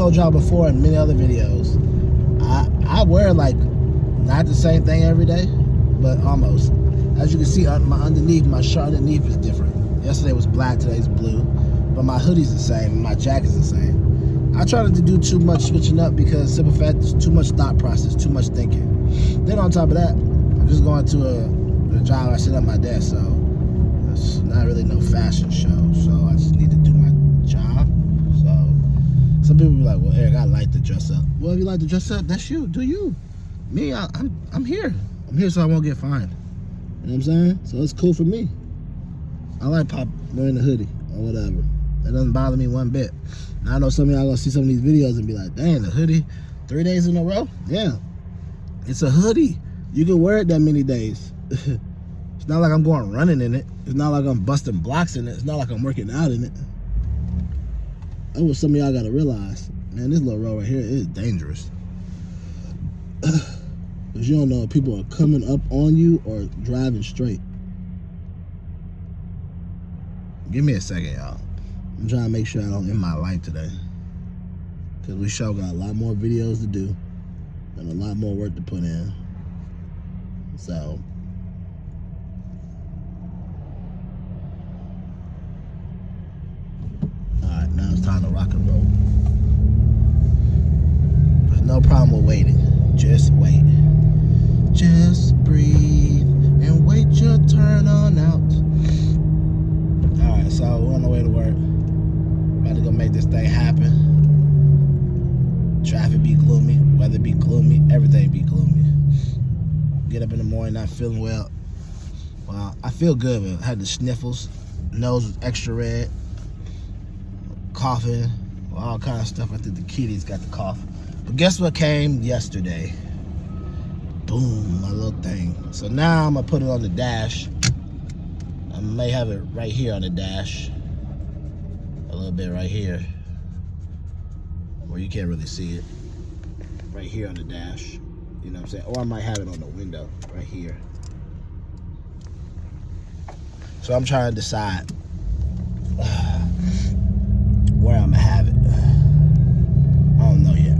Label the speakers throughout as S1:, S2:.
S1: told y'all before in many other videos, I wear like not the same thing every day, but almost. As you can see, my shirt underneath is different. Yesterday was black, today's blue, but my hoodie's the same, and my jacket's the same. I try not to do too much switching up because simple fact, there's too much thought process, too much thinking. Then on top of that, I'm just going to a job I sit at my desk, so it's not really no fashion show, so I just need to do my job. So some people be like, well, Eric, I like to dress up. Well, if you like to dress up, that's you, do you. Me, I'm here. I'm here so I won't get fined. You know what I'm saying? So it's cool for me. I like wearing a hoodie or whatever. That doesn't bother me one bit. Now, I know some of y'all gonna see some of these videos and be like, dang, the hoodie 3 days in a row? Yeah. It's a hoodie. You can wear it that many days. It's not like I'm going running in it. It's not like I'm busting blocks in it. It's not like I'm working out in it. That's what some of y'all gotta realize. Man, this little road right here is dangerous. Because you don't know if people are coming up on you or driving straight. Give me a second, y'all. I'm trying to make sure I don't end my life today. Because we sure got a lot more videos to do and a lot more work to put in. So, alright, now it's time to rock and roll. There's no problem with waiting. Just wait. Just breathe and wait your turn on out. Alright, so we're on the way to work. About to go make this thing happen. Traffic be gloomy, weather be gloomy, everything be gloomy. Get up in the morning not feeling well. Well, I feel good, but I had the sniffles. Nose was extra red. Coughing. All kind of stuff. I think the kitties got the cough. But guess what came yesterday? Boom, my little thing. So now I'm gonna put it on the dash. I may have it right here on the dash. A little bit right here. Where you can't really see it. Right here on the dash. You know what I'm saying? Or I might have it on the window right here. So I'm trying to decide where I'm gonna have it. I don't know yet.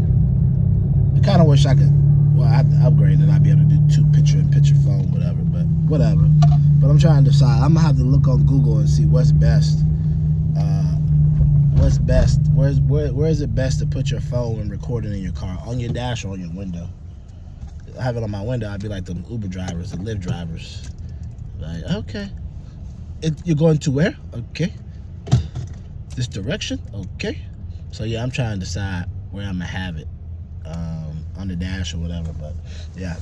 S1: I kind of wish I could. Well, I have to upgrade and I'd be able to do 2 picture-in-picture phone, whatever. But whatever. But I'm trying to decide. I'm gonna have to look on Google and see what's best. What's best? Where is it best to put your phone when recording in your car? On your dash or on your window? I have it on my window. I'd be like the Uber drivers, the Lyft drivers. Like, okay. You're going to where? Okay. This direction? Okay. So yeah, I'm trying to decide where I'm gonna have it. On the dash or whatever, but yeah.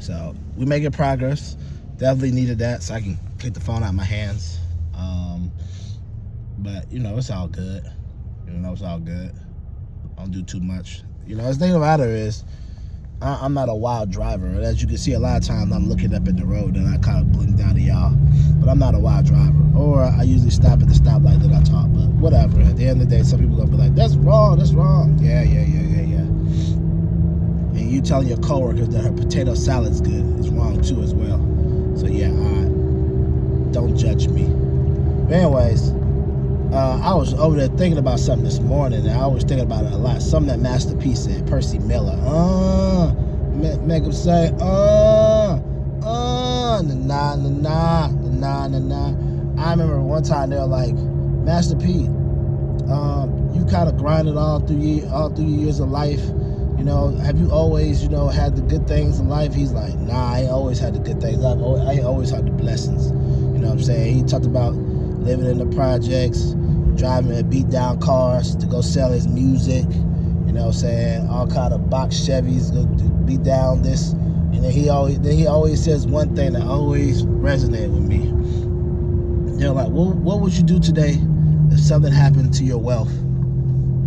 S1: So we're making progress. Definitely needed that so I can take the phone out of my hands. But you know, it's all good. You know, it's all good. I don't do too much. You know, the thing about it is, I'm not a wild driver. As you can see, a lot of times I'm looking up at the road and I kind of blink down to y'all. But I'm not a wild driver. Or I usually stop at the stoplight that I talk. But whatever. At the end of the day, some people are gonna be like, "That's wrong. That's wrong." Yeah. And you telling your coworkers that her potato salad's good is wrong too as well. So yeah, don't judge me. But anyways, I was over there thinking about something this morning, and I was thinking about it a lot. Something that Master P said, Percy Miller. Make him say, nah. I remember one time they were like, Master P, you kind of grinded all through your years of life. You know, have you always, had the good things in life? He's like, nah, I ain't always had the good things. I ain't always had the blessings. You know what I'm saying? He talked about living in the projects, driving beat down cars to go sell his music. You know what I'm saying? All kind of box Chevys, go beat down this. And then he always says one thing that always resonated with me. They're like, what would you do today if something happened to your wealth?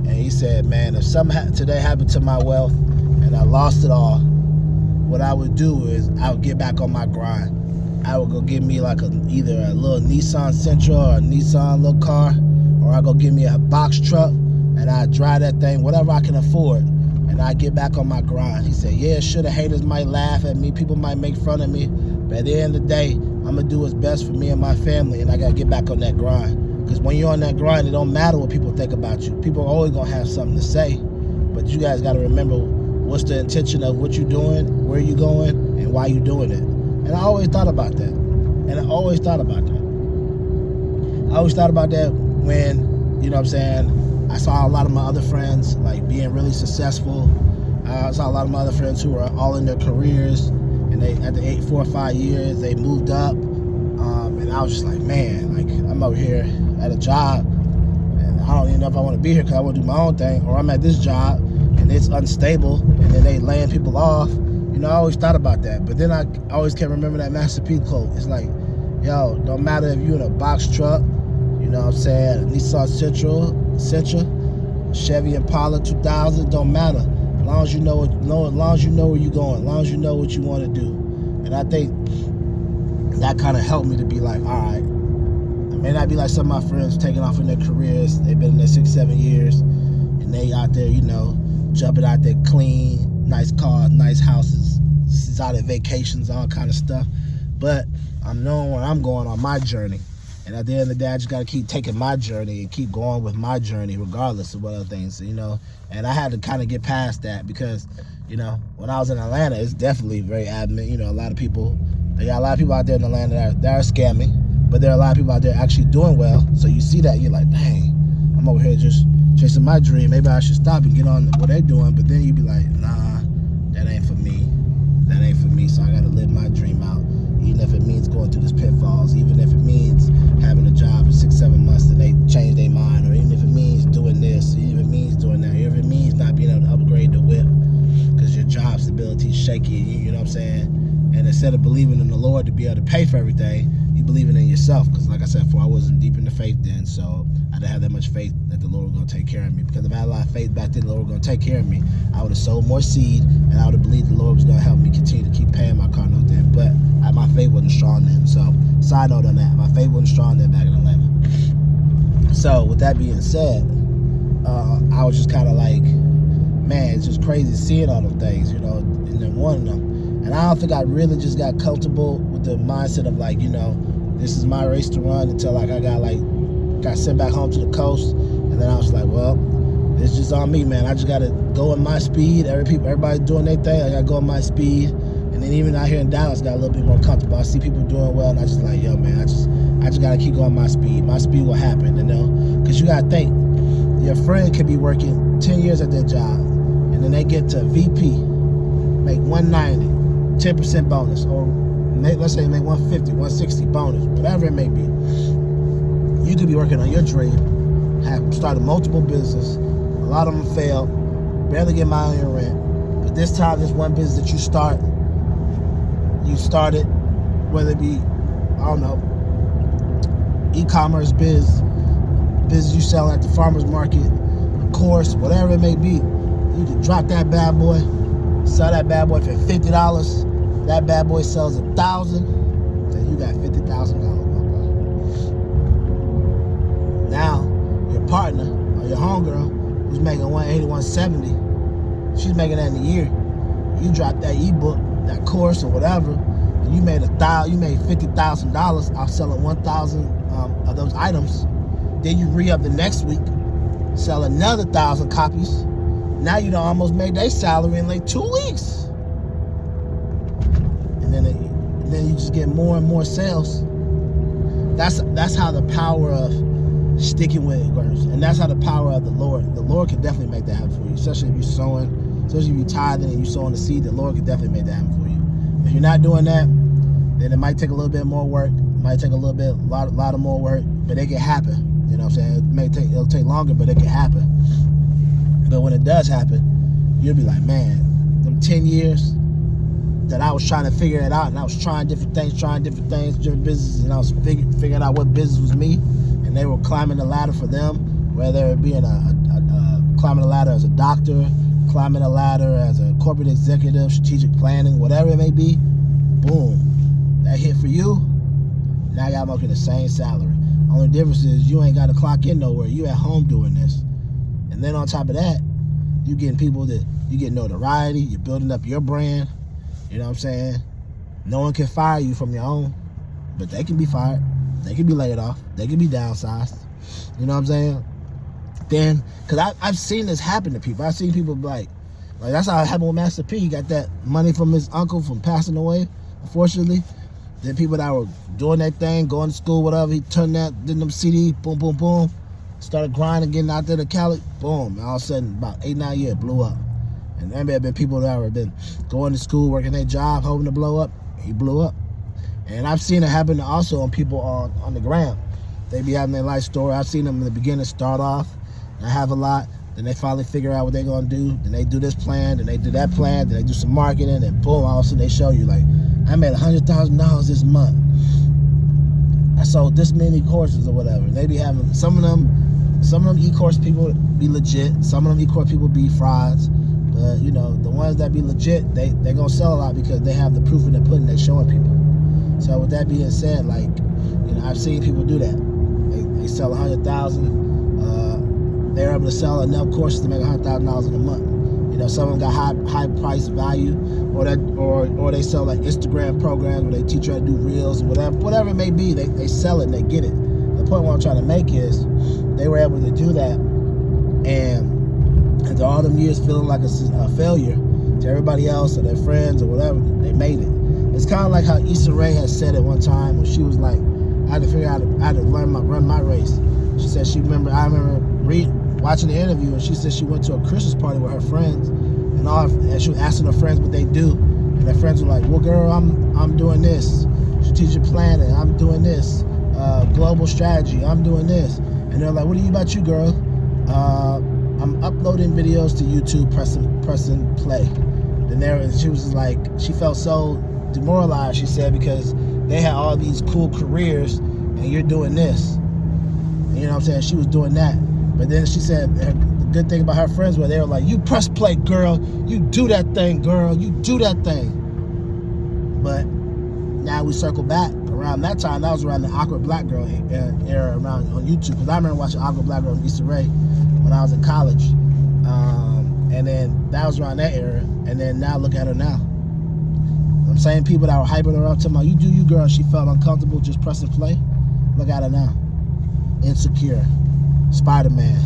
S1: And he said, man, if something today happened to my wealth and I lost it all, what I would do is I would get back on my grind. I would go get me like either a little Nissan Sentra or a Nissan little car, or I go get me a box truck and I drive that thing, whatever I can afford, and I get back on my grind. He said, yeah, sure, the haters might laugh at me, people might make fun of me, but at the end of the day, I'm gonna do what's best for me and my family, and I gotta get back on that grind. Because when you're on that grind, it don't matter what people think about you. People are always going to have something to say. But you guys got to remember what's the intention of what you're doing, where you're going, and why you're doing it. And I always thought about that. I always thought about that when, you know what I'm saying, I saw a lot of my other friends like being really successful. I saw a lot of my other friends who were all in their careers, and they at the 4 or 5 years they moved up, and I was just like, man, like I'm over here at a job, and I don't even know if I want to be here because I want to do my own thing, or I'm at this job and it's unstable, and then they laying people off. You know, I always thought about that, but then I always kept remembering that Master P quote. It's like, yo, don't matter if you're in a box truck, you know what I'm saying, a Nissan Sentra, Chevy Impala 2000, don't matter. As long as you know where you're going, as long as you know what you want to do. And I think that kind of helped me to be like, all right, I may not be like some of my friends taking off in their careers. They've been in there 6, 7 years, and they out there, you know, jumping out there clean, nice cars, nice houses, exotic vacations, all kind of stuff. But I'm knowing where I'm going on my journey. And at the end of the day, I just got to keep taking my journey and keep going with my journey regardless of what other things, you know. And I had to kind of get past that because, you know, when I was in Atlanta, it's definitely very adamant. You know, they got a lot of people out there in Atlanta that are scamming, but there are a lot of people out there actually doing well. So you see that, you're like, dang, I'm over here just chasing my dream. Maybe I should stop and get on what they're doing. But then you be like, nah, that ain't for me. That ain't for me. So I got to live my dream out. Even if it means going through these pitfalls, even if it means having a job for 6, 7 months and they change their mind, or even if it means doing this, even if it means doing that, even if it means not being able to upgrade the whip because your job stability is shaky, you know what I'm saying? And instead of believing in the Lord to be able to pay for everything, you believing in yourself. Because like I said before, I wasn't deep in the faith then, so I didn't have that much faith that the Lord was going to take care of me. Because if I had a lot of faith back then, the Lord was going to take care of me, I would have sowed more seed, and I would have believed the Lord was going to help me continue to keep paying my car note then. But my faith wasn't strong then. So side note on that, my faith wasn't strong then back in Atlanta. So with that being said, I was just kind of like, man, it's just crazy seeing all them things, you know, and then wanting them. And I don't think I really just got comfortable with the mindset of like, you know, this is my race to run until like I got sent back home to the coast. And then I was like, well, it's just on me, man. I just got to go at my speed. Everybody's doing their thing. I got to go at my speed. And then even out here in Dallas, got a little bit more comfortable. I see people doing well, and I just like, yo, man, I just got to keep going my speed. My speed will happen, you know? Because you got to think, your friend could be working 10 years at their job, and then they get to VP, make 190, 10% bonus, or let's say make 150, 160 bonus, whatever it may be. You could be working on your dream, have started multiple businesses, a lot of them fail, barely get by on your rent, but this time this one business that you started, whether it be, I don't know, e-commerce business you sell at the farmer's market, a course, whatever it may be, you can drop that bad boy, sell that bad boy for $50, that bad boy sells 1,000, then you got $50,000, my boy. Now, your partner, or your homegirl, who's making 180, 170, she's making that in a year. You drop that ebook, that course or whatever, and you made $50,000 off selling 1,000 of those items. Then you re-up the next week, sell another 1,000 copies. Now you done almost made their salary in like 2 weeks. And then you just get more and more sales. That's how the power of sticking with it works, and that's how the power of the Lord can definitely make that happen for you, especially if you're sowing. Especially if you're tithing and you're sowing the seed, the Lord can definitely make that happen for you. If you're not doing that, then it might take a little bit more work. It might take a lot of more work, but it can happen. You know what I'm saying? It'll take longer, but it can happen. But when it does happen, you'll be like, man, them 10 years that I was trying to figure it out, and I was trying different things, different businesses, and I was figuring out what business was me, and they were climbing the ladder for them, whether it be climbing the ladder as a doctor, climbing a ladder as a corporate executive, strategic planning, whatever it may be, boom, that hit for you. Now y'all making the same salary. Only difference is you ain't got to clock in nowhere. You at home doing this. And then on top of that, you getting people that you get notoriety. You're building up your brand. You know what I'm saying? No one can fire you from your own, but they can be fired. They can be laid off. They can be downsized. You know what I'm saying? Then, because I've seen this happen to people. I've seen people like that's how it happened with Master P. He got that money from his uncle from passing away, unfortunately. Then people that were doing that thing, going to school, whatever, he turned that, did them CD, boom, boom, boom, started grinding, getting out there to Cali, boom, and all of a sudden, about 8-9 years, blew up. And there have been people that have been going to school, working their job, hoping to blow up. He blew up. And I've seen it happen also on people on the gram. They be having their life story. I've seen them in the beginning start off, and I have a lot. Then they finally figure out what they're going to do. Then they do this plan, then they do that plan, then they do some marketing, and boom, all of a sudden they show you, like, I made $100,000 this month. I sold this many courses or whatever. They be having, some of them e-course people be legit. Some of them e-course people be frauds. But, you know, the ones that be legit, they're going to sell a lot because they have the proof in the pudding they're showing people. So with that being said, like, you know, I've seen people do that. They sell 100,000. They're able to sell enough courses to make $100,000 in a month. You know, some of them got high price value, or they sell like Instagram programs where they teach you how to do reels or whatever it may be. They sell it and they get it. The point what I'm trying to make is they were able to do that, and after all them years feeling like a failure to everybody else or their friends or whatever, they made it. It's kind of like how Issa Rae has said it one time when she was like, I had to figure out how to run my race. She said I remember watching the interview, and she said she went to a Christmas party with her friends, and she was asking her friends what they do, and their friends were like, well, girl, I'm doing this, strategic planning, I'm doing this, global strategy, I'm doing this, and they're like, what about you, girl? I'm uploading videos to YouTube, pressing play. And she was like, she felt so demoralized, she said, because they had all these cool careers, and you're doing this. And you know what I'm saying? She was doing that. But then she said the good thing about her friends were they were like, you press play, girl. You do that thing, girl. You do that thing. But now we circle back. Around that time, that was around the Awkward Black Girl era around on YouTube. Because I remember watching Awkward Black Girl and Issa Rae when I was in college. And then that was around that era. And then now look at her now. I'm saying people that were hyping her up, talking about, you do you, girl. She felt uncomfortable just pressing play. Look at her now. Insecure. Spider-Man,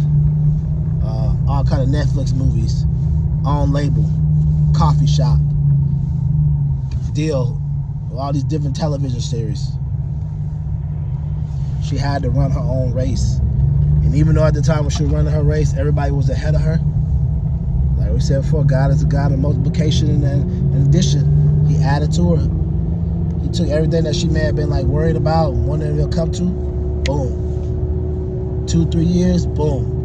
S1: all kind of Netflix movies, on label, coffee shop, deal, all these different television series. She had to run her own race. And even though at the time when she was running her race, everybody was ahead of her, like we said before, God is a God of multiplication and addition. He added to her. He took everything that she may have been like worried about and wanted to come to, boom. 2-3 years, boom.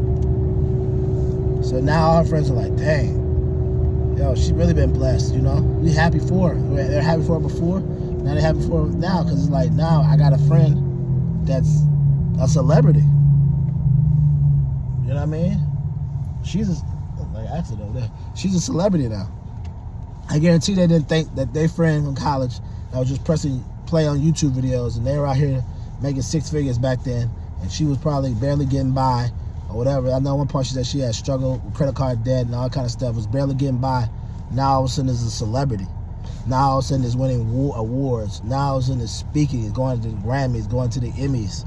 S1: So now our friends are like, dang, yo, she really been blessed, you know? We happy for her. They're happy for her before, now they're happy for her now, because it's like, now I got a friend that's a celebrity. You know what I mean? She's a celebrity now. I guarantee they didn't think that their friend from college that was just pressing play on YouTube videos, and they were out here making 6 figures back then, and she was probably barely getting by or whatever. I know one part she said she had struggled with credit card debt and all that kind of stuff, was barely getting by. Now all of a sudden is a celebrity. Now all of a sudden is winning awards. Now all of a sudden is speaking, is going to the Grammys, going to the Emmys.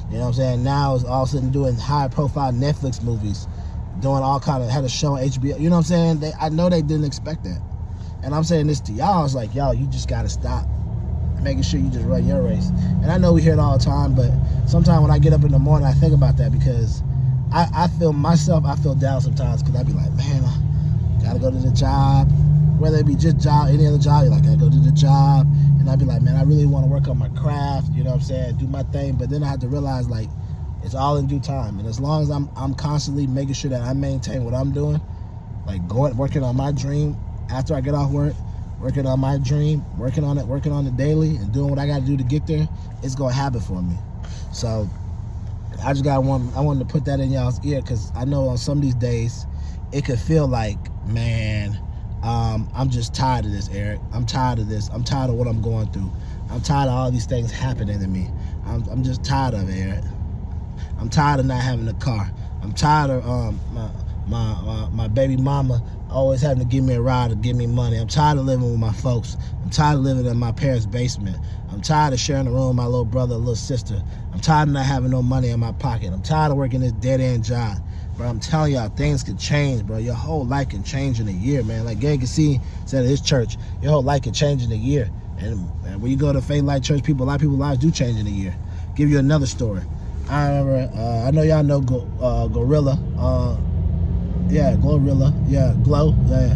S1: You know what I'm saying? Now is all of a sudden doing high profile Netflix movies, doing all kind of, had a show on HBO. You know what I'm saying? I know they didn't expect that. And I'm saying this to y'all, it's like, y'all, you just gotta stop making sure you just run your race. And I know we hear it all the time, but sometimes when I get up in the morning, I think about that, because I feel down sometimes, because I be like, man, I gotta go to the job, whether it be just job, any other job, you're like, I gotta go to the job, and I be like, man, I really want to work on my craft, you know what I'm saying, do my thing, but then I have to realize, like, it's all in due time, and as long as I'm constantly making sure that I maintain what I'm doing, like working on my dream after I get off work, working on my dream, working on it daily, and doing what I got to do to get there, it's gonna happen for me. So I wanted to put that in y'all's ear, because I know on some of these days it could feel like, man, I'm just tired of this, Eric. I'm tired of this. I'm tired of what I'm going through. I'm tired of all these things happening to me. I'm just tired of it, Eric. I'm tired of not having a car. I'm tired of my baby mama always having to give me a ride or give me money. I'm tired of living with my folks. I'm tired of living in my parents' basement. I'm tired of sharing a room with my little brother or little sister. I'm tired of not having no money in my pocket. I'm tired of working this dead-end job. Bro, I'm telling y'all, things can change, bro. Your whole life can change in a year, man. Like Gary Cassie said at his church, your whole life can change in a year. And when you go to Faith Light Church, a lot of people's lives do change in a year. Give you another story. I remember, I know y'all know Glorilla. Yeah, Glorilla. Yeah, Glow. Yeah.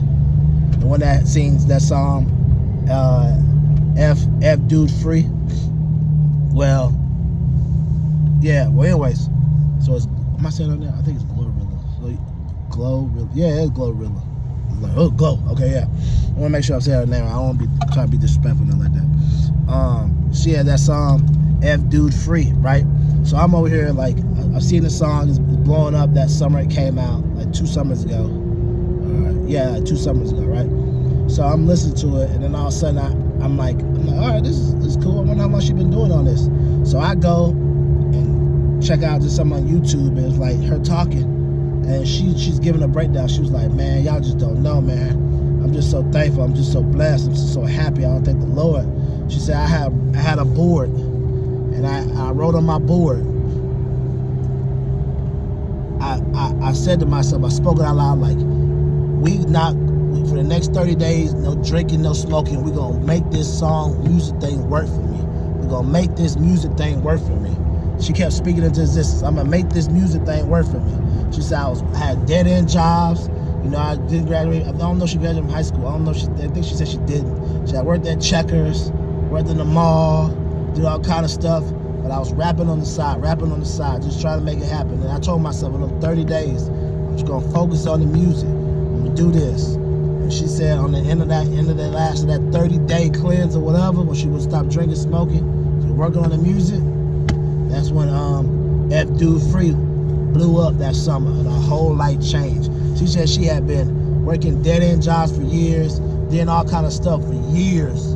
S1: The one that sings that song, F Dude Free. Well, yeah, well, anyways. So it's, am I saying on there? I think it's Glorilla. So, Glorilla. Yeah, it's Glorilla. Like, oh, Glow. Okay, yeah. I want to make sure I'm saying her name. I don't want to be trying to be disrespectful or like that. She had that song, F Dude Free, right? So I'm over here, like, I've seen the song, it's blowing up that summer it came out, like 2 summers ago. Yeah, like 2 summers ago, right? So I'm listening to it, and then all of a sudden I'm like, all right, this is cool. I wonder how much she been doing on this. So I go and check out just something on YouTube, and it's like her talking, and she's giving a breakdown. She was like, man, y'all just don't know, man. I'm just so thankful. I'm just so blessed. I'm just so happy. I don't thank the Lord. She said, I had a board, and I wrote on my board. I said to myself, I spoke it out loud, like, for the next 30 days, no drinking, no smoking. We're going to make this music thing work for me. We're going to make this music thing work for me. She kept speaking into existence. I'm going to make this music thing work for me. She said I had dead-end jobs. You know, I didn't graduate. I don't know if she graduated from high school. I don't know. I think she said she didn't. She had worked at Checkers, worked in the mall, did all kind of stuff. But I was rapping on the side, just trying to make it happen. And I told myself in them 30 days, I'm just going to focus on the music. I'm going to do this. And she said on the end of that 30-day cleanse or whatever, when she would stop drinking, smoking, she was working on the music. That's when F Dude Free blew up that summer, and her whole life changed. She said she had been working dead-end jobs for years, doing all kind of stuff for years.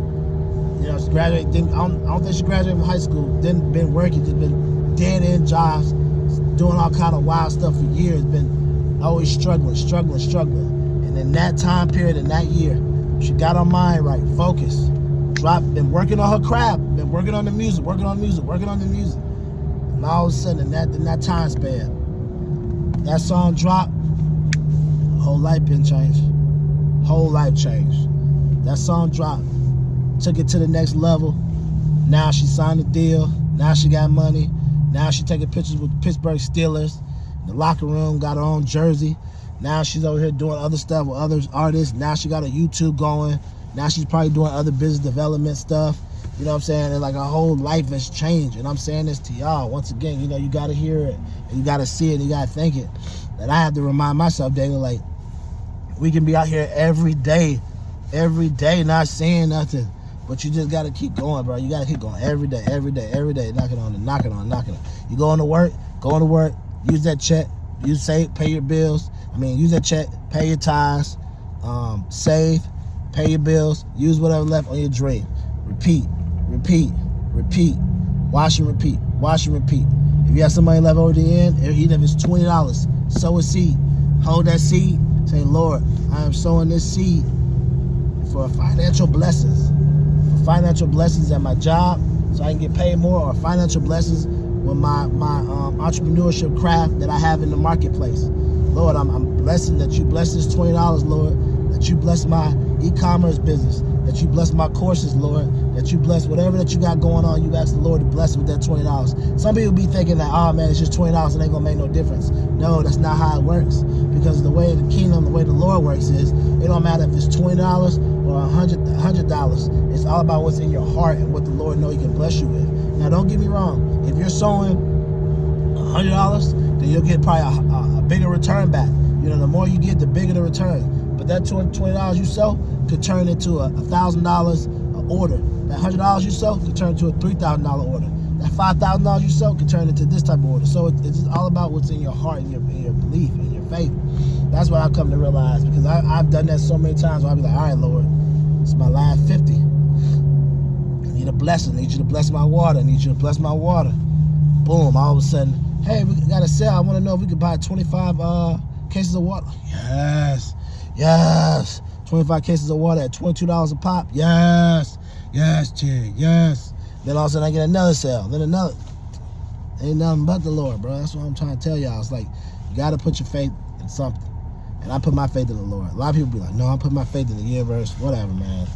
S1: You know, she graduated. I don't think she graduated from high school. Didn't been working, just been dead-end jobs, doing all kind of wild stuff for years. Been always struggling. And in that time period, in that year, she got her mind right, focused, been working on her craft, been working on the music. And all of a sudden, in that time span, that song dropped, whole life been changed. Whole life changed. That song dropped, took it to the next level. Now she signed a deal. Now she got money. Now she taking pictures with the Pittsburgh Steelers. In the locker room, got her own jersey. Now she's over here doing other stuff with other artists. Now she got a YouTube going. Now she's probably doing other business development stuff. You know what I'm saying? And like her whole life has changed. And I'm saying this to y'all. Once again, you know, you got to hear it. And you got to see it. And you got to think it. And I have to remind myself daily, like, we can be out here every day, not saying nothing. But you just got to keep going, bro. You got to keep going every day. Knocking on it. You going to work, use that check, pay your bills. Use that check, pay your tithes, save, pay your bills, use whatever left on your dream. Repeat. Wash and repeat. If you have some money left over the end, even if it's $20, sow a seed. Hold that seed. Say, Lord, I am sowing this seed for financial blessings. For financial blessings at my job, so I can get paid more, or financial blessings with my entrepreneurship craft that I have in the marketplace. Lord, I'm blessing that you bless this $20, Lord. That you bless my e-commerce business. That you bless my courses, Lord. That you bless whatever that you got going on. You ask the Lord to bless with that $20. Some people be thinking that, oh man, it's just $20 and it ain't gonna make no difference. No, that's not how it works. Because the way the kingdom, the way the Lord works is, it don't matter if it's $20 or $100. It's all about what's in your heart and what the Lord knows He can bless you with. Now, don't get me wrong. If you're sowing $100, then you'll get probably a bigger return back. You know, the more you get, the bigger the return. But that $20 you sow could turn into a $1,000 order. That $100 you sow could turn into a $3,000 order. That $5,000 you sow could turn into this type of order. So it's just all about what's in your heart and your belief and your faith. That's what I've come to realize, because I've done that so many times where I'll be like, all right, Lord, it's my last 50. I need a blessing. I need you to bless my water. Boom, all of a sudden, hey, we got a sale. I want to know if we could buy 25 cases of water. Yes. Yes. 25 cases of water at $22 a pop. Yes. Yes, chick. Yes. Then all of a sudden I get another sale. Then another. Ain't nothing but the Lord, bro. That's what I'm trying to tell y'all. It's like, you got to put your faith in something. And I put my faith in the Lord. A lot of people be like, no, I put my faith in the universe. Whatever, man.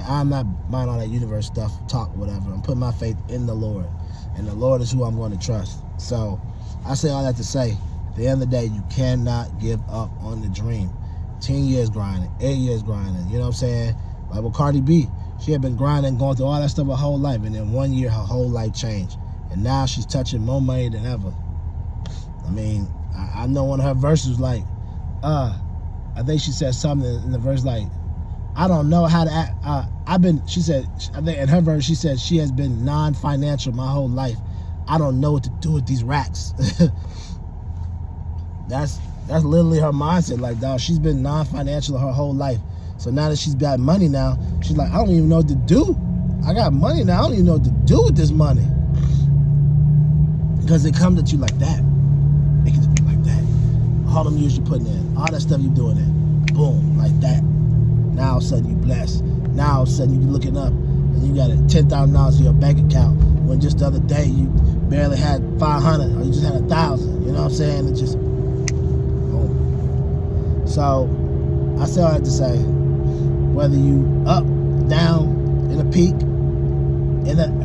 S1: I'm not buying all that universe stuff, talk, whatever. I'm putting my faith in the Lord. And the Lord is who I'm going to trust. So I say all that to say, at the end of the day, you cannot give up on the dream. 10 years grinding, 8 years grinding, you know what I'm saying? Like with Cardi B, she had been grinding, going through all that stuff her whole life, and in 1 year, her whole life changed. And now she's touching more money than ever. I mean, I know one of her verses was like, I think she said something in the verse like, I don't know how to act. She said, I think in her verse, she said she has been non-financial my whole life. I don't know what to do with these racks. That's literally her mindset. Like, dog, she's been non-financial her whole life. So now that she's got money now, she's like, I don't even know what to do. I got money now. I don't even know what to do with this money. Because it comes at you like that. It can just be like that. All them years you're putting in, all that stuff you're doing in, boom, like that. Now all of a sudden you blessed. Now all of a sudden you looking up and you got $10,000 in your bank account when just the other day you barely had 500 or you just had 1,000. You know what I'm saying? It just, boom. So I say all that to say, whether you up, down, in a peak,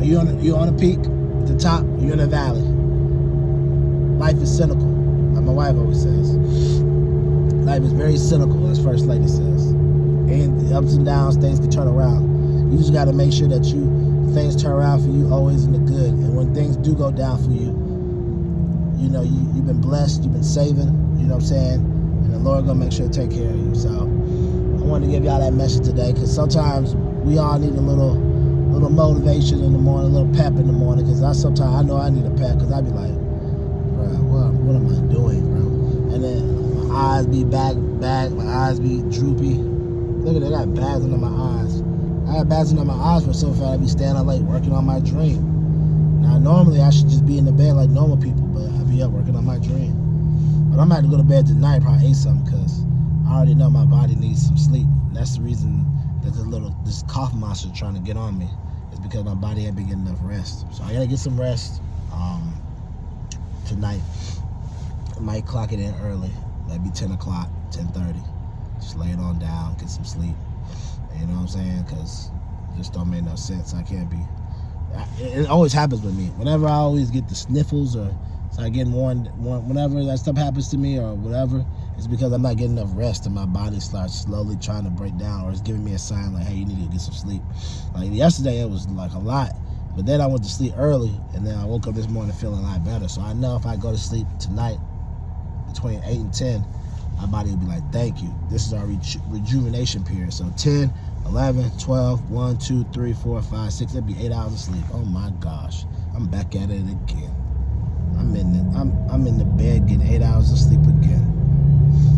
S1: you're on a peak at the top, or you're in a valley. Life is cynical, like my wife always says. Life is very cynical, as First Lady says. And the ups and downs, things can turn around. You just got to make sure that things turn around for you always in the good. And when things do go down for you, you know, you've been blessed, you've been saving, you know what I'm saying? And the Lord gonna make sure to take care of you. So I wanted to give y'all that message today, because sometimes we all need a little motivation in the morning, a little pep in the morning, because I know I need a pep, because I be like, bro, what am I doing, bro? And then my eyes be back, my eyes be droopy. Look at that, I got bags under my eyes. I got bags under my eyes for so far I be staying up late working on my dream. Now normally I should just be in the bed like normal people, but I be up working on my dream. But I'm about to go to bed tonight, probably eat something, because I already know my body needs some sleep. And that's the reason that this cough monster trying to get on me, is because my body ain't been getting enough rest. So I gotta get some rest tonight. I might clock it in early, maybe 10 o'clock, 10:30. Just lay it on down, get some sleep. You know what I'm saying? Because it just don't make no sense. I can't be. It always happens with me. Whenever I always get the sniffles or start getting warned, whenever that stuff happens to me or whatever, it's because I'm not getting enough rest and my body starts slowly trying to break down, or it's giving me a sign like, hey, you need to get some sleep. Like yesterday, it was like a lot. But then I went to sleep early, and then I woke up this morning feeling a lot better. So I know if I go to sleep tonight between 8 and 10, my body will be like, thank you. This is our rejuvenation period. So 10, 11, 12, 1, 2, 3, 4, 5, 6. That'd be 8 hours of sleep. Oh my gosh. I'm back at it again. I'm in the bed getting 8 hours of sleep again.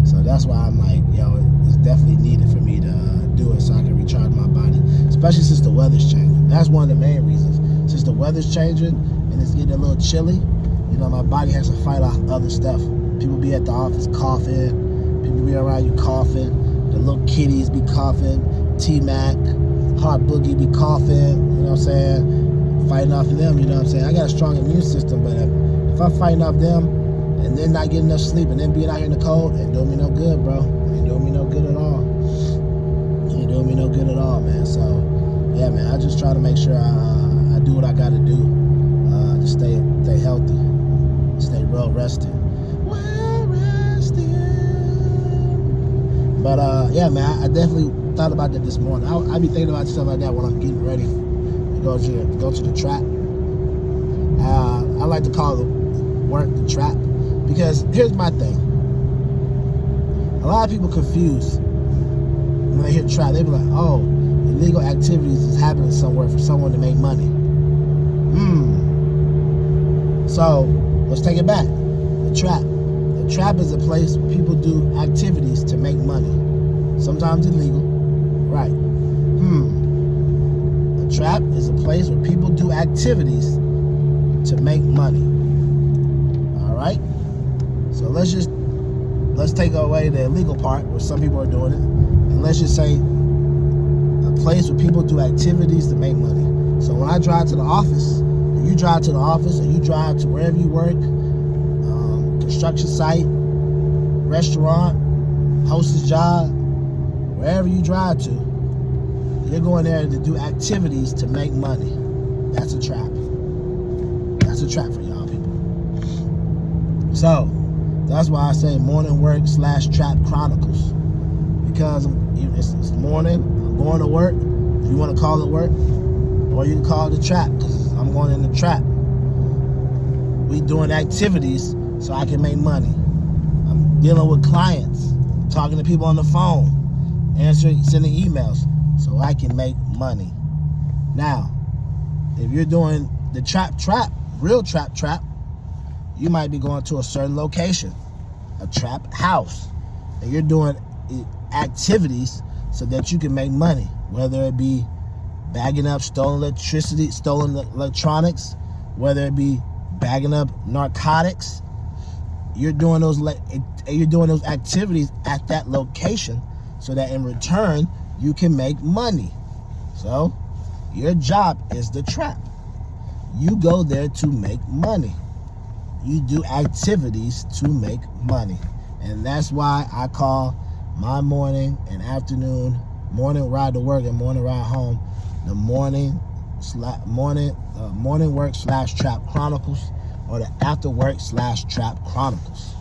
S1: So that's why I'm like, yo, it's definitely needed for me to do it so I can recharge my body. Especially since the weather's changing. That's one of the main reasons. Since the weather's changing and it's getting a little chilly, you know, my body has to fight off other stuff. People be at the office coughing. People be around you coughing. The little kitties be coughing. T-Mac, Heart Boogie be coughing. You know what I'm saying? Fighting off of them, you know what I'm saying? I got a strong immune system, but if I'm fighting off them and then not getting enough sleep and then being out here in the cold, ain't doing me no good, bro. Ain't doing me no good at all. Ain't doing me no good at all, man. So, yeah, man, I just try to make sure I do what I got to do to stay healthy, stay well rested. But yeah, man, I definitely thought about that this morning. I be thinking about stuff like that when I'm getting ready to go to the trap. I like to call it work the trap, because here's my thing. A lot of people confused when they hear trap. They be like, oh, illegal activities is happening somewhere for someone to make money. So let's take it back. The trap. The trap is a place where people do activities to make money. Sometimes illegal. Right. The trap is a place where people do activities to make money. Alright? So let's just let's take away the illegal part where some people are doing it, and let's just say a place where people do activities to make money. So when I drive to the office, or you drive to the office, or you drive to wherever you work, construction site, restaurant, hostess job, wherever you drive to, you're going there to do activities to make money. That's a trap. That's a trap for y'all people. So that's why I say morning work / Trap Chronicles, because it's morning, I'm going to work, if you want to call it work, or you can call it a trap, because I'm going in the trap. We doing activities so I can make money. I'm dealing with clients, talking to people on the phone, sending emails so I can make money. Now, if you're doing the trap, real trap, you might be going to a certain location, a trap house, and you're doing activities so that you can make money, whether it be bagging up stolen electricity, stolen electronics, whether it be bagging up narcotics. You're doing those activities at that location so that in return you can make money. So your job is the trap. You go there to make money. You do activities to make money. And that's why I call my morning and afternoon, morning ride to work and morning ride home, the morning work / Trap Chronicles, or the after work / Trap Chronicles.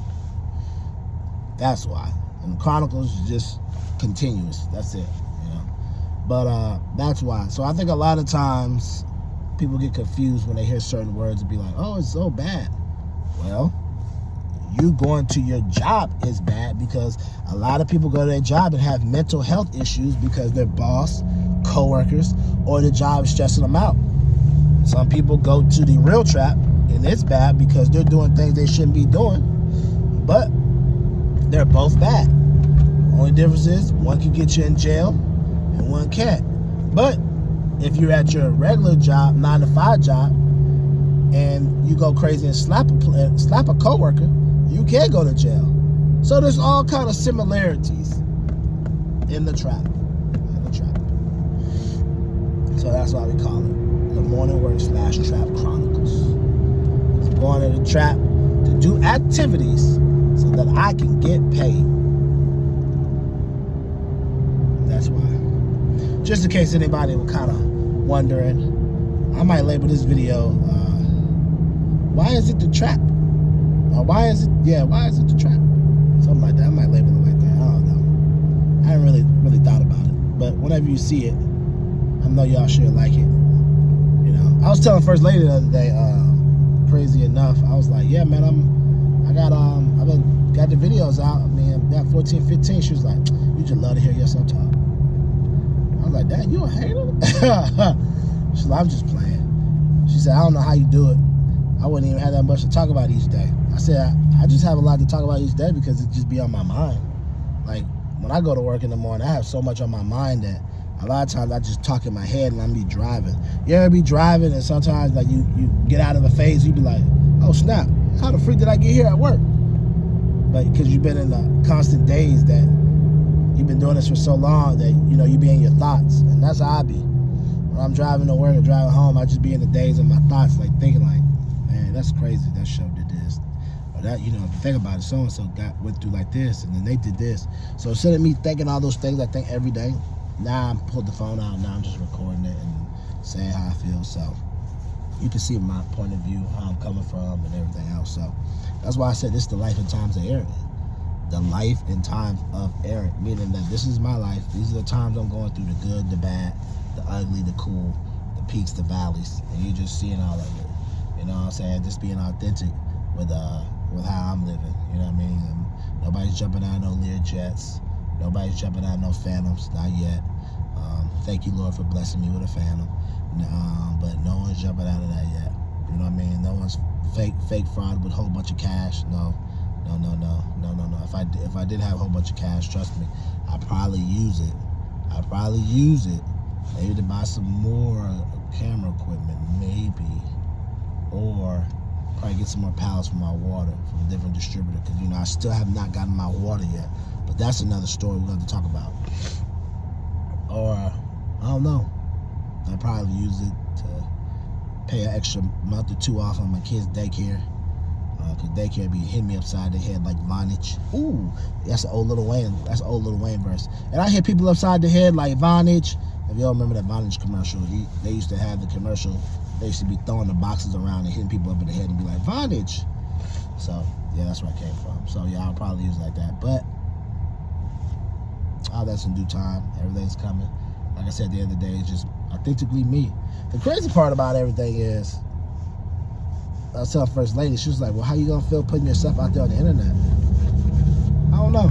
S1: That's why. And Chronicles is just continuous. That's it, But that's why. So I think a lot of times people get confused when they hear certain words and be like, oh, it's so bad. Well, you going to your job is bad, because a lot of people go to their job and have mental health issues because their boss, coworkers, or the job is stressing them out. Some people go to the real trap, and it's bad because they're doing things they shouldn't be doing, but they're both bad. Only difference is one can get you in jail and one can't. But if you're at your regular job, 9-to-5 job, and you go crazy and slap a coworker, you can go to jail. So there's all kind of similarities in the trap. So that's why we call it the morning work / Trap Chronicles. I'm going to the trap to do activities so that I can get paid. That's why. Just in case anybody was kind of wondering, I might label this video, why is it the trap? Or why is it the trap? Something like that. I might label it like that. I don't know. I haven't really thought about it. But whenever you see it, I know y'all should like it. I was telling First Lady the other day, crazy enough, I was like, yeah, man, I've got the videos out. I mean, that 14, 15, she was like, you just love to hear yourself talk. I was like, Dad, you a hater? She's like, I'm just playing. She said, I don't know how you do it. I wouldn't even have that much to talk about each day. I said, I just have a lot to talk about each day because it just be on my mind. Like, when I go to work in the morning, I have so much on my mind that a lot of times I just talk in my head and I'm be driving. You ever be driving and sometimes like you get out of a phase, you be like, oh snap, how the freak did I get here at work? But because you've been in the constant days that you've been doing this for so long that, you be in your thoughts. And that's how I be. When I'm driving to work or driving home, I just be in the days of my thoughts, like thinking like, man, that's crazy, that show did this. Or that, if you think about it, so-and-so went through like this and then they did this. So instead of me thinking all those things I think every day, now I pulled the phone out, now I'm just recording it and saying how I feel. So you can see my point of view, how I'm coming from and everything else. So that's why I said this is the life and times of Aaron. The life and times of Aaron, meaning that this is my life. These are the times I'm going through, the good, the bad, the ugly, the cool, the peaks, the valleys, and you're just seeing all of it. You know what I'm saying? Just being authentic with how I'm living. You know what I mean? And nobody's jumping out of no Learjets. Nobody's jumping out of no Phantoms, not yet. Thank you, Lord, for blessing me with a Phantom. But no one's jumping out of that yet. You know what I mean? No one's fake fraud with a whole bunch of cash. No. If I did have a whole bunch of cash, trust me, I'd probably use it. Maybe to buy some more camera equipment, maybe. Or probably get some more pallets for my water from a different distributor, because I still have not gotten my water yet. But that's another story we're going to talk about. Or I don't know. I'll probably use it to pay an extra month or two off on my kids' daycare. Because daycare be hitting me upside the head like Vonage. Ooh, that's an old Lil Wayne. That's an old Lil Wayne verse. And I hit people upside the head like Vonage. If y'all remember that Vonage commercial, they used to have the commercial. They used to be throwing the boxes around and hitting people up in the head and be like, Vonage. So, yeah, that's where I came from. So, yeah, I'll probably use it like that. But all that's in due time. Everything's coming. Like I said, at the end of the day, it's just authentically me. The crazy part about everything is, I was telling First Lady, she was like, well, how you gonna feel putting yourself out there on the internet? I don't know.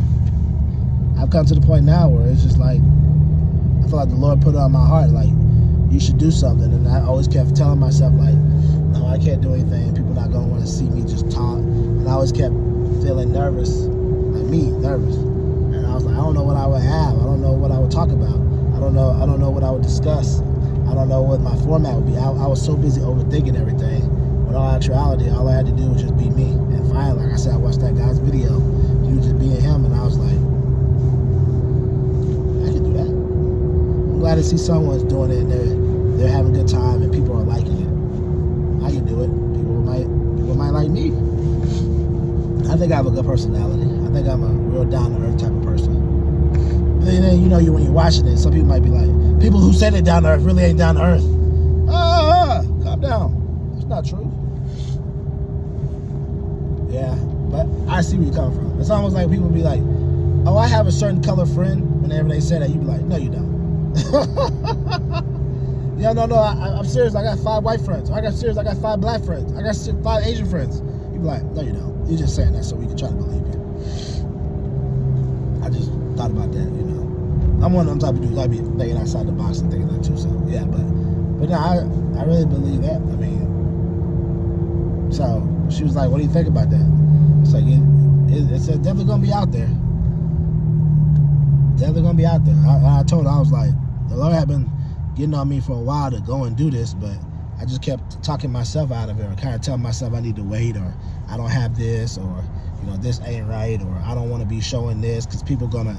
S1: I've come to the point now where it's just like, I feel like the Lord put it on my heart, like, you should do something. And I always kept telling myself, like, no, I can't do anything. People not gonna want to see me just talk. And I always kept feeling nervous, like me, nervous. And I was like, I don't know what I would have. I don't know what I would talk about. I don't know what I would discuss. I don't know what my format would be. I was so busy overthinking everything. In all actuality, all I had to do was just be me. And finally, like I said, I watched that guy's video. He was just being him, and I was like, I can do that. I'm glad to see someone's doing it, and they're having a good time, and people are liking it. I can do it. People might like me. I think I have a good personality. I think I'm a real down-to-earth type of person. And then, when you're watching it, some people might be like, people who say they're down-to-earth really ain't down-to-earth. Calm down. It's not true. Yeah, but I see where you're coming from. It's almost like people be like, oh, I have a certain color friend. Whenever they say that, you be like, no, you don't. Yeah, no, I'm serious. I got 5 white friends. I got 5 black friends. I got 5 Asian friends. You be like, no, you don't. You're just saying that so we can try to believe you. I just thought about that, I'm one of them type of dudes. I be thinking outside the box and thinking that too. So, yeah, but no, I really believe that. I mean, so she was like, what do you think about that? It's like, it's definitely going to be out there. Definitely going to be out there. I told her, I was like, the Lord had been getting on me for a while to go and do this, but I just kept talking myself out of it, or kind of telling myself I need to wait, or I don't have this, or, this ain't right, or I don't want to be showing this because people going to.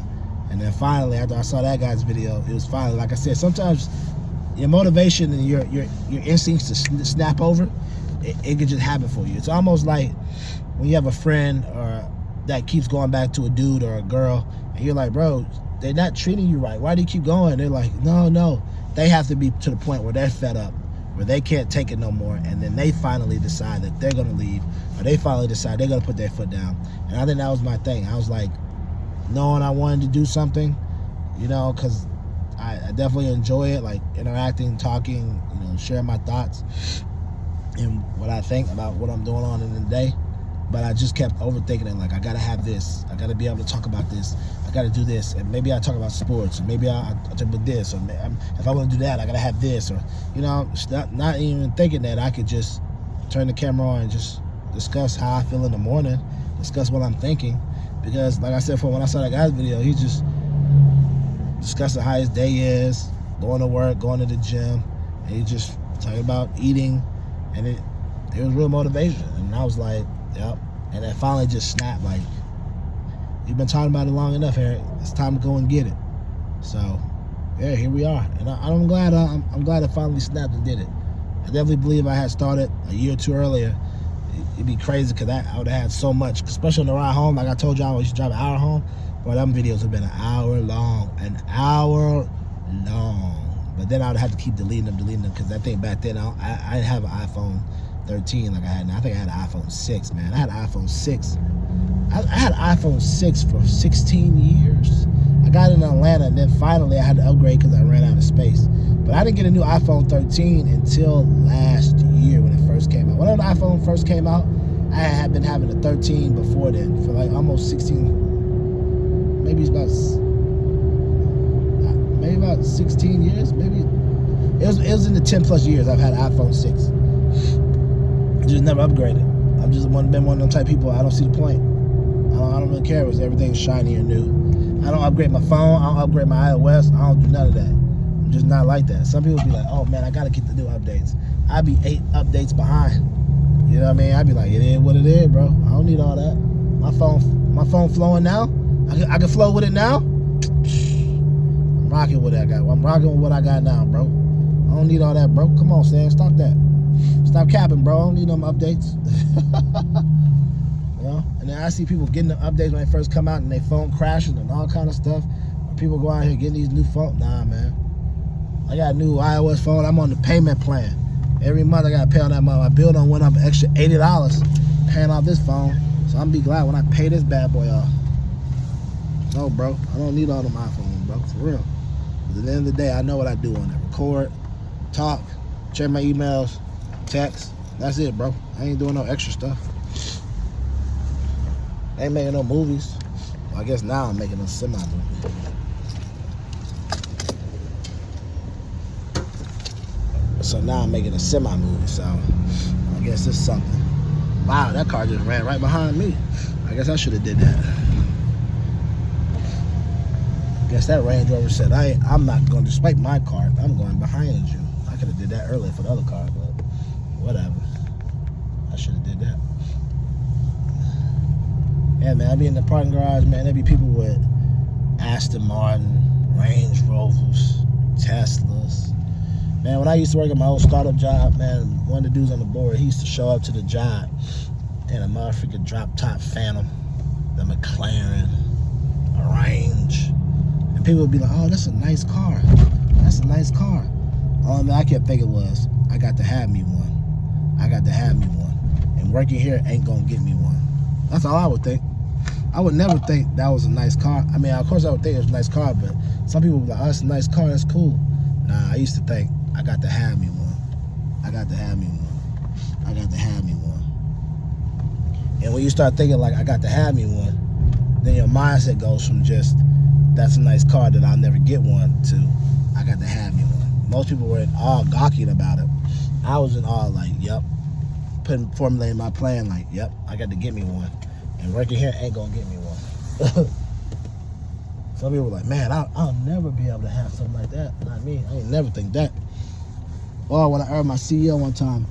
S1: And then finally, after I saw that guy's video, it was finally, like I said, sometimes your motivation and your instincts to snap over, it could just happen for you. It's almost like when you have a friend or that keeps going back to a dude or a girl, and you're like, bro, they're not treating you right. Why do you keep going? They're like, no. They have to be to the point where they're fed up, where they can't take it no more, and then they finally decide that they're going to leave, or they finally decide they're going to put their foot down. And I think that was my thing. I was like, knowing I wanted to do something, because I definitely enjoy it, like interacting, talking, sharing my thoughts and what I think about what I'm doing on in the day. But I just kept overthinking it, like, I gotta have this, I gotta be able to talk about this, I gotta do this, and maybe I talk about sports, or maybe I talk about this, or if I want to do that, I gotta have this, or not even thinking that I could just turn the camera on and just discuss how I feel in the morning, discuss what I'm thinking. Because, like I said before, when I saw that guy's video, he just discussing how his day is, going to work, going to the gym, and he just talking about eating, and it was real motivation. And I was like, yep. And then finally just snapped, like, you've been talking about it long enough, Eric. It's time to go and get it. So, yeah, here we are. And I'm glad I finally snapped and did it. I definitely believe I had started a year or two earlier, it'd be crazy, because I would have had so much, especially on the ride home. Like I told you, I used to drive an hour home. Boy, them videos have been an hour long. But then I would have to keep deleting them, because I think back then, I didn't have an iPhone 13 like I had now. I think I had an iPhone 6, man. I had an iPhone 6. I had an iPhone 6 for 16 years. I got it in Atlanta, and then finally I had to upgrade because I ran out of space. But I didn't get a new iPhone 13 until last year when it first came out. When the iPhone first came out, I had been having a 13 before then for like almost 16, maybe about 16 years. Maybe it was in the 10 plus years I've had an iPhone 6. Just never upgraded. I've just been one of them type of people. I don't see the point. I don't really care if everything's shiny or new. I don't upgrade my phone. I don't upgrade my iOS. I don't do none of that. I'm just not like that. Some people be like, oh man, I gotta get the new updates. I be 8 updates behind. You know what I mean? I'd be like, it is what it is, bro. I don't need all that. My phone flowing now. I can flow with it now. I'm rocking with it. I'm rocking with what I got now, bro. I don't need all that, bro. Come on, Sam. Stop that. Stop capping, bro. I don't need them updates. You know? And then I see people getting the updates when they first come out and their phone crashing and all kind of stuff. People go out here getting these new phones. Nah, man. I got a new iOS phone. I'm on the payment plan. Every month I got to pay on that month. My bill done went up an extra $80 paying off this phone. So I'm be glad when I pay this bad boy off. No, bro. I don't need all them iPhones, bro. For real. But at the end of the day, I know what I do on it. Record, talk, check my emails, text. That's it, bro. I ain't doing no extra stuff. I ain't making no movies. Well, I guess now I'm making a semi-movie. So now I'm making a semi-movie, so I guess it's something. Wow, that car just ran right behind me. I guess I should have did that. I guess that Range Rover said, I'm not going to swipe my car. I'm going behind you. I could have did that earlier for the other car, but whatever. I should have did that. Yeah, man, I be in the parking garage, man. There be people with Aston Martin, Range Rovers, Teslas. Man, when I used to work at my old startup job, man, one of the dudes on the board, he used to show up to the job in a motherfucking drop-top Phantom, the McLaren, a Range. And people would be like, oh, that's a nice car. That's a nice car. All I kept thinking was, I got to have me one. I got to have me one. And working here ain't going to get me one. That's all I would think. I would never think that was a nice car. I mean, of course I would think it was a nice car, but some people would be like, oh, that's a nice car, that's cool. Nah, I used to think, I got to have me one. I got to have me one. I got to have me one. And when you start thinking like, I got to have me one, then your mindset goes from just, that's a nice car that I'll never get one, to, I got to have me one. Most people were in awe, gawking about it. I was in awe, like, yep. Formulating my plan, like, yep, I got to get me one. And working here ain't gonna get me one. Some people were like, man, I'll never be able to have something like that. Not me. I ain't never think that. Or when I heard my CEO one time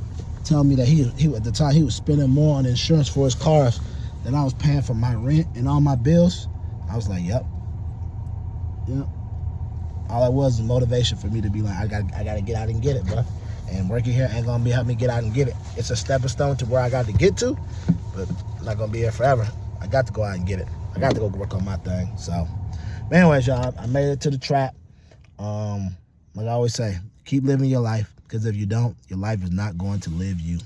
S1: tell me that he at the time he was spending more on insurance for his cars than I was paying for my rent and all my bills, I was like, yep. All it was motivation for me to be like, I gotta get out and get it, bro. And working here ain't gonna help me get out and get it. It's a stepping stone to where I got to get to, but I'm not gonna be here forever. I got to go out and get it. I got to go work on my thing. So, but anyways, y'all, I made it to the trap. Like I always say, keep living your life, because if you don't, your life is not going to live you.